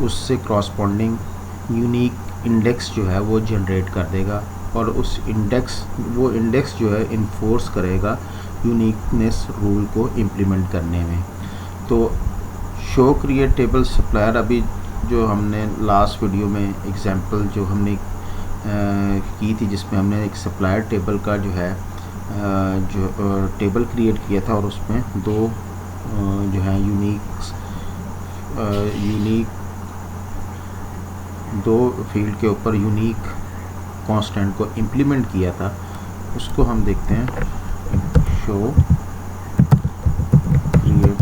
उससे corresponding unique index जो है वो जनरेट कर देगा और वो इंडेक्स जो है इन्फोर्स करेगा यूनिकनेस रूल को इम्प्लीमेंट करने में। तो शो क्रिएट टेबल सप्लायर, अभी जो हमने लास्ट वीडियो में एग्जांपल जो हमने की थी, जिसमें हमने एक सप्लायर टेबल का जो है टेबल क्रिएट किया था और उसमें दो जो है यूनिक दो फील्ड के ऊपर यूनिक कांस्टेंट को इम्प्लीमेंट किया था, उसको हम देखते हैं। शो क्रिएट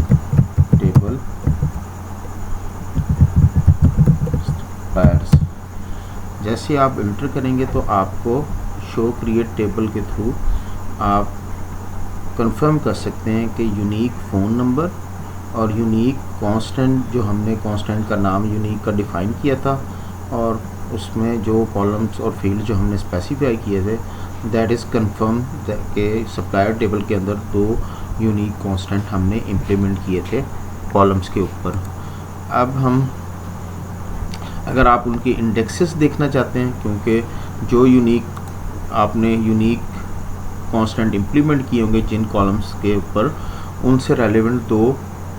टेबल सप्लायर्स, जैसे आप इंटर करेंगे तो आपको शो क्रिएट टेबल के थ्रू आप कंफर्म कर सकते हैं कि यूनिक फ़ोन नंबर और यूनिक कांस्टेंट, जो हमने कांस्टेंट का नाम यूनिक का डिफ़ाइन किया था और उसमें जो कॉलम्स और फील्ड जो हमने स्पेसिफाई किए थे, दैट इज़ कंफर्म के सप्लायर टेबल के अंदर दो यूनिक कांस्टेंट हमने इम्प्लीमेंट किए थे कॉलम्स के ऊपर। अब हम अगर आप उनकी इंडेक्सेस देखना चाहते हैं, क्योंकि जो आपने यूनिक कांस्टेंट इम्प्लीमेंट किए होंगे जिन कॉलम्स के ऊपर, उनसे रेलेवेंट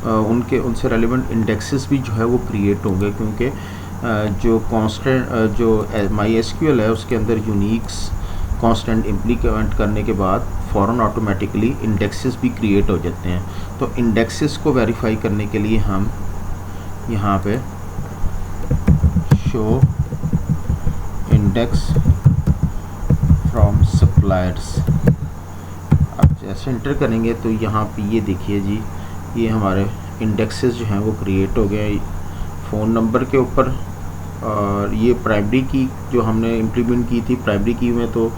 उनसे रेलेवेंट इंडेक्सेस भी जो है वो क्रिएट होंगे, क्योंकि जो कांस्टेंट जो MySQL है उसके अंदर यूनिक्स कांस्टेंट इम्प्लीमेंट करने के बाद फ़ौरन ऑटोमेटिकली इंडेक्सेस भी क्रिएट हो जाते हैं। तो इंडेक्सेस को वेरीफाई करने के लिए हम यहाँ पे शो इंडेक्स फ्रॉम सप्लायर्स, अब जैसे इंटर करेंगे तो यहाँ पे ये देखिए जी, ये हमारे इंडेक्सेस जो हैं वो क्रिएट हो गए फ़ोन नंबर के ऊपर। और ये प्राइमरी की जो हमने इम्प्लीमेंट की थी, प्राइमरी की में तो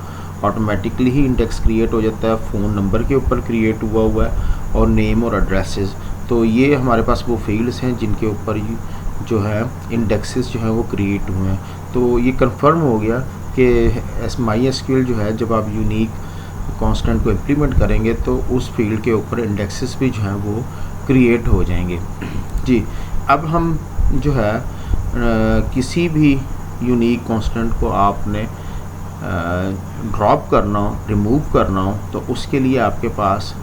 ऑटोमेटिकली ही इंडेक्स क्रिएट हो जाता है, फ़ोन नंबर के ऊपर क्रिएट हुआ है और नेम और एड्रेसेस। तो ये हमारे पास वो फील्ड्स हैं जिनके ऊपर जो है इंडेक्सेस जो हैं वो क्रिएट हुए हैं। तो ये कंफर्म हो गया कि MySQL जो है, जब आप यूनिक कांस्टेंट को इम्प्लीमेंट करेंगे तो उस फील्ड के ऊपर इंडेक्सेस भी जो हैं वो क्रिएट हो जाएंगे जी। अब हम जो है किसी भी यूनिक कांस्टेंट को आपने ड्रॉप करना हो, रिमूव करना हो, तो उसके लिए आपके पास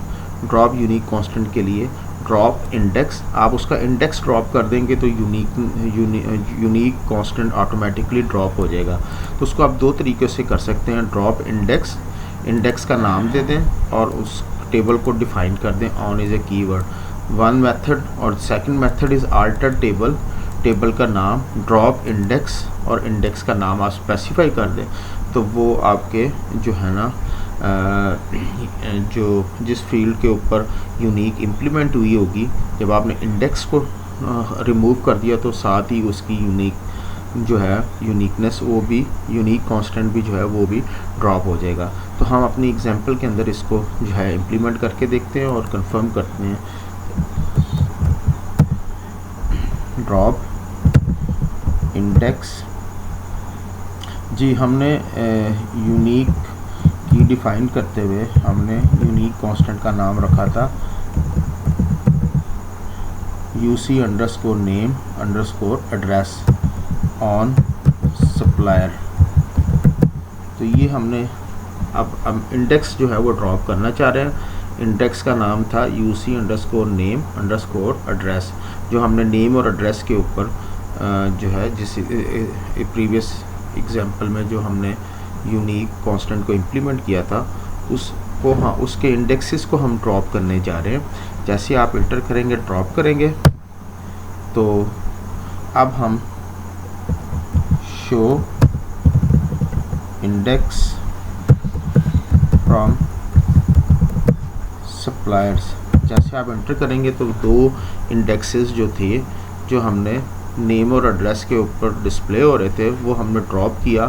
ड्रॉप यूनिक कांस्टेंट के लिए ड्रॉप इंडेक्स, आप उसका इंडेक्स ड्रॉप कर देंगे तो यूनिक कांस्टेंट ऑटोमेटिकली ड्रॉप हो जाएगा। तो उसको आप दो तरीके से कर सकते हैं। ड्रॉप इंडेक्स का नाम दे दें और उस टेबल को डिफाइन कर दें on is a keyword, one method. और second method is alter table का नाम ड्रॉप इंडेक्स और इंडेक्स का नाम आप स्पेसिफाई कर दें, तो वो आपके जो है ना जो जिस फील्ड के ऊपर यूनिक इम्प्लीमेंट हुई होगी, जब आपने इंडेक्स को रिमूव कर दिया तो साथ ही उसकी यूनिकनेस, वो भी यूनिक कांस्टेंट भी जो है वो भी ड्रॉप हो जाएगा। तो हम अपनी एग्जांपल के अंदर इसको जो है इम्प्लीमेंट करके देखते हैं और कंफर्म करते हैं। ड्रॉप इंडेक्स जी, हमने यूनिक की डिफ़ाइन करते हुए हमने यूनिक कांस्टेंट का नाम रखा था UC_name_address ऑन सप्लायर। तो ये हमने अब इंडेक्स जो है वो ड्रॉप करना चाह रहे हैं। इंडेक्स का नाम था UC_name_address, जो हमने नेम और एड्रेस के ऊपर जो है जिस प्रीवियस एग्जांपल में जो हमने यूनिक कांस्टेंट को इम्प्लीमेंट किया था उसको, हाँ, उसके इंडेक्सेस को हम ड्रॉप करने जा रहे हैं। जैसे आप इंटर करेंगे, ड्रॉप करेंगे, तो अब हम शो इंडेक्स फ्रॉम सप्लायर्स, जैसे आप इंटर करेंगे तो दो इंडेक्सेस जो थे, जो हमने नेम और एड्रेस के ऊपर डिस्प्ले हो रहे थे, वो हमने ड्रॉप किया।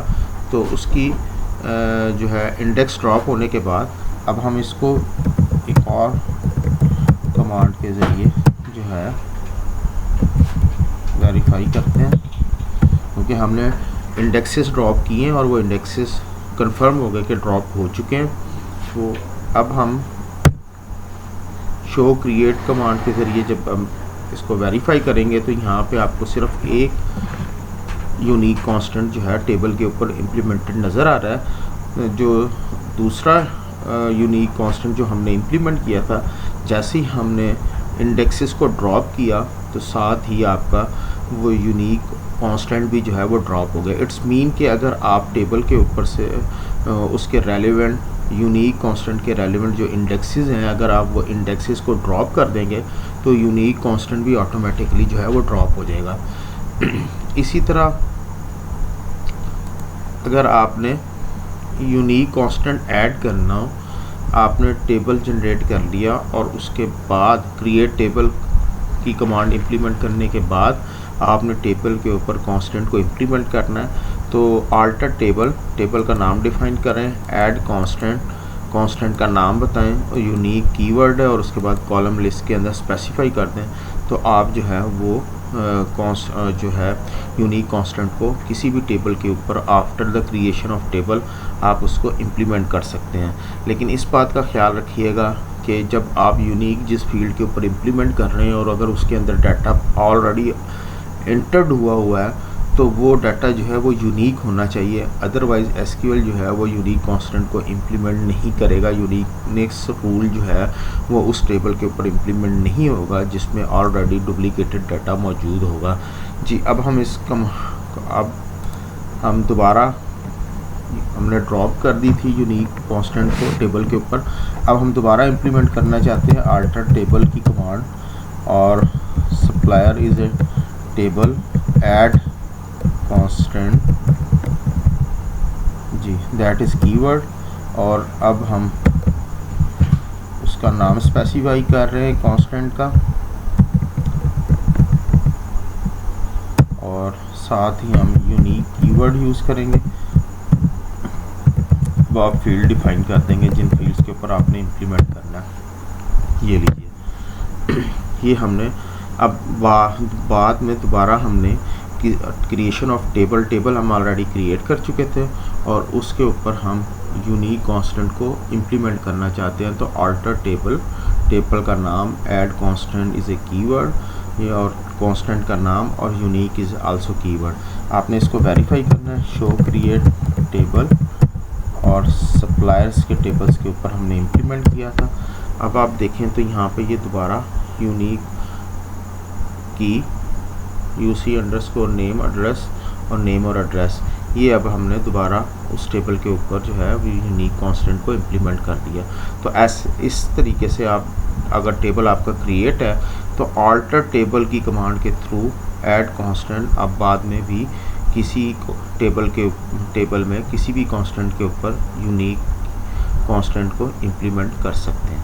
तो उसकी जो है इंडेक्स ड्रॉप होने के बाद अब हम इसको एक और कमांड के ज़रिए जो है वेरीफाई करते हैं, क्योंकि हमने इंडेक्सेस ड्रॉप किए हैं और वो इंडेक्सेस कंफर्म हो गए कि ड्रॉप हो चुके हैं। तो अब हम शो क्रिएट कमांड के ज़रिए जब हम इसको वेरीफाई करेंगे तो यहाँ पे आपको सिर्फ एक यूनिक कांस्टेंट जो है टेबल के ऊपर इम्प्लीमेंटेड नज़र आ रहा है। जो दूसरा यूनिक कांस्टेंट जो हमने इम्प्लीमेंट किया था, जैसे ही हमने इंडेक्सेस को ड्रॉप किया तो साथ ही आपका वो यूनिक कांस्टेंट भी जो है वो ड्रॉप हो गया। इट्स मीन कि अगर आप टेबल के ऊपर से उसके रेलेवेंट यूनिक कांस्टेंट के रेलेवेंट जो इंडेक्सेस हैं, अगर आप वो इंडेक्सेस को ड्रॉप कर देंगे तो यूनिक कांस्टेंट भी ऑटोमेटिकली जो है वो ड्रॉप हो जाएगा। इसी तरह अगर आपने यूनिक कांस्टेंट ऐड करना हो, आपने टेबल जनरेट कर लिया और उसके बाद क्रिएट टेबल की कमांड इम्प्लीमेंट करने के बाद आपने टेबल के ऊपर कांस्टेंट को इम्प्लीमेंट करना है, तो अल्टर टेबल का नाम डिफाइन करें, ऐड कांस्टेंट का नाम बताएं और यूनिक कीवर्ड है और उसके बाद कॉलम लिस्ट के अंदर स्पेसिफाई कर दें, तो आप जो है वो जो है यूनिक कांस्टेंट को किसी भी टेबल के ऊपर after the creation of table आप उसको इम्प्लीमेंट कर सकते हैं। लेकिन इस बात का ख्याल रखिएगा कि जब आप यूनिक जिस फील्ड के ऊपर इम्प्लीमेंट कर रहे हैं और अगर उसके अंदर डाटा ऑलरेडी एंटर्ड हुआ है तो वो डाटा जो है वो यूनिक होना चाहिए, अदरवाइज़ एसक्यूएल जो है वो यूनिक कांस्टेंट को इम्प्लीमेंट नहीं करेगा। यूनिकनेस रूल जो है वो उस टेबल के ऊपर इम्प्लीमेंट नहीं होगा जिसमें ऑलरेडी डुप्लीकेटेड डाटा मौजूद होगा। जी, अब हम दोबारा हमने ड्रॉप कर दी थी यूनिक कांस्टेंट को टेबल के ऊपर, अब हम दोबारा इम्प्लीमेंट करना चाहते हैं अल्टर टेबल की कमांड और supplier is a table add constant, जी दैट इज़ कीवर्ड, और अब हम उसका नाम स्पेसिफाई कर रहे हैं कांस्टेंट का और साथ ही हम यूनिक कीवर्ड यूज़ करेंगे। वो आप फील्ड डिफाइन कर देंगे जिन फील्ड्स के ऊपर आपने इम्प्लीमेंट करना है। ये लीजिए, ये हमने अब बाद में दोबारा हमने क्रिएशन ऑफ टेबल हम ऑलरेडी क्रिएट कर चुके थे और उसके ऊपर हम यूनिक कांस्टेंट को इम्प्लीमेंट करना चाहते हैं, तो अल्टर टेबल का नाम, add constant is a keyword और कांस्टेंट का नाम और यूनिक इज़ आल्सो कीवर्ड। आपने इसको वेरीफाई करना है। शो क्रिएट टेबल और सप्लायर्स के टेबल्स के ऊपर हमने इम्प्लीमेंट किया था। अब आप देखें तो यहाँ पे ये दोबारा यूनिक की यूसी अंडरस्कोर नेम एड्रेस और नेम और एड्रेस, ये अब हमने दोबारा उस टेबल के ऊपर जो है यूनिक कांस्टेंट को इम्प्लीमेंट कर दिया। तो इस तरीके से आप अगर टेबल आपका क्रिएट है तो अल्टर टेबल की कमांड के थ्रू ऐड कांस्टेंट आप बाद में भी किसी टेबल में किसी भी कांस्टेंट के ऊपर यूनिक कांस्टेंट को इम्प्लीमेंट कर सकते हैं।